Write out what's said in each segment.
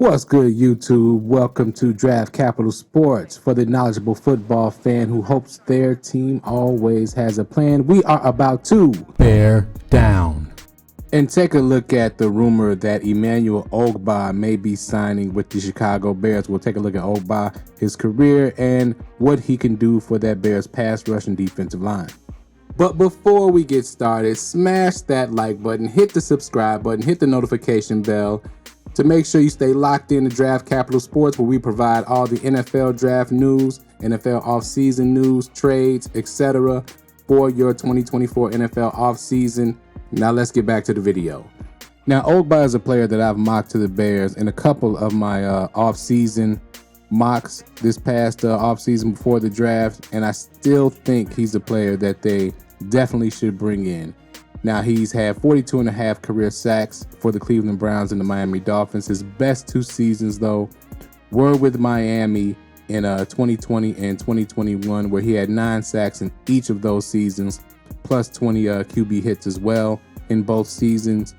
What's good, YouTube? Welcome to Draft Capital Sports. For the knowledgeable football fan who hopes their team always has a plan, we are about to bear down and take a look at the rumor that Emmanuel Ogbah may be signing with the Chicago Bears. We'll take a look at Ogbah, his career, and what he can do for that Bears pass rush and defensive line. But before we get started, smash that like button, hit the subscribe button, hit the notification bell to make sure you stay locked in to Draft Capital Sports, where we provide all the NFL draft news, NFL offseason news, trades, etc. for your 2024 NFL offseason. Now let's get back to the video. Now, Ogbah is a player that I've mocked to the Bears in a couple of my offseason mocks this past offseason before the draft, and I still think he's a player that they definitely should bring in. Now, he's had 42.5 career sacks for the Cleveland Browns and the Miami Dolphins. His best two seasons, though, were with Miami in 2020 and 2021, where he had 9 sacks in each of those seasons, plus 20 QB hits as well in both seasons.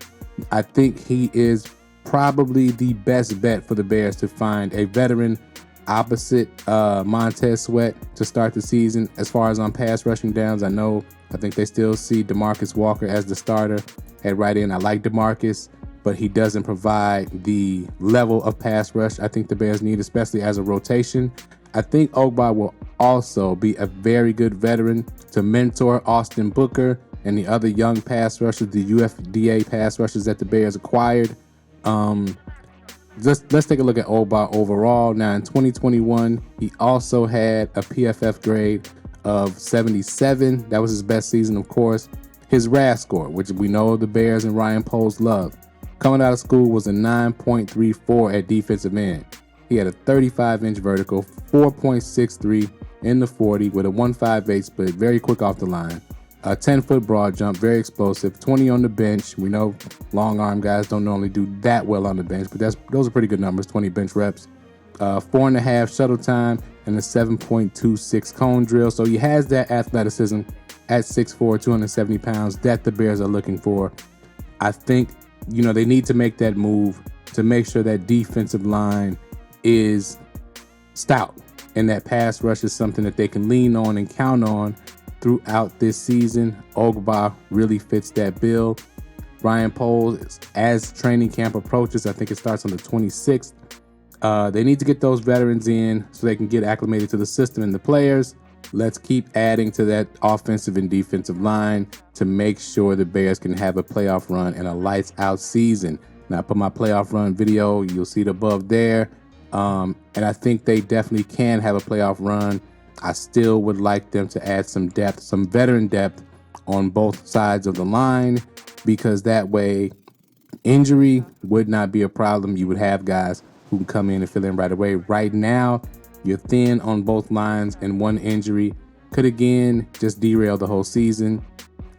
I think he is probably the best bet for the Bears to find a veteran opposite Montez Sweat to start the season. As far as on pass rushing downs, I think they still see DeMarcus Walker as the starter at right end. I like DeMarcus, but he doesn't provide the level of pass rush I think the Bears need, especially as a rotation. I think Ogbah will also be a very good veteran to mentor Austin Booker and the other young pass rushers, the UFDA pass rushers that the Bears acquired. Let's take a look at Ogbah overall. Now, in 2021, he also had a PFF grade of 77. That was his best season, of course. His RAS score, which we know the Bears and Ryan Poles love, coming out of school was a 9.34 at defensive end. He had a 35-inch vertical, 4.63 in the 40 with a 1.58 split, very quick off the line. A 10-foot broad jump, very explosive, 20 on the bench. We know long arm guys don't normally do that well on the bench, but those are pretty good numbers, 20 bench reps. 4.5 shuttle time and a 7.26 cone drill. So he has that athleticism at 6'4", 270 pounds that the Bears are looking for. I think, they need to make that move to make sure that defensive line is stout and that pass rush is something that they can lean on and count on throughout this season. Ogbah really fits that bill. Ryan Poles, as training camp approaches, I think it starts on the 26th. They need to get those veterans in so they can get acclimated to the system and the players. Let's keep adding to that offensive and defensive line to make sure the Bears can have a playoff run and a lights out season. Now, I put my playoff run video. You'll see it above there. And I think they definitely can have a playoff run. I still would like them to add some depth, some veteran depth on both sides of the line, because that way injury would not be a problem. You would have guys who can come in and fill in right away. Right now, you're thin on both lines, and one injury could again just derail the whole season.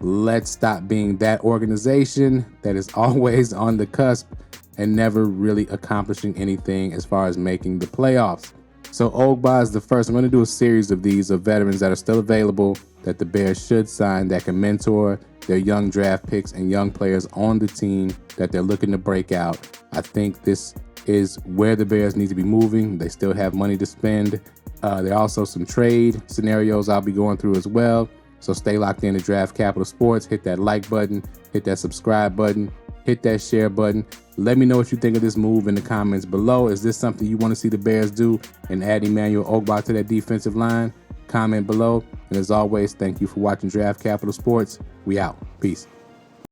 Let's stop being that organization that is always on the cusp and never really accomplishing anything as far as making the playoffs. So Ogbah is the first. I'm going to do a series of these of veterans that are still available that the Bears should sign, that can mentor their young draft picks and young players on the team that they're looking to break out. I think this is where the Bears need to be moving. They still have money to spend. There are also some trade scenarios I'll be going through as well. So stay locked in to Draft Capital Sports. Hit that like button, hit that subscribe button, hit that share button. Let me know what you think of this move in the comments below. Is this something you want to see the Bears do and add Emmanuel Ogbah to that defensive line? Comment below. And as always, thank you for watching Draft Capital Sports. We out. Peace.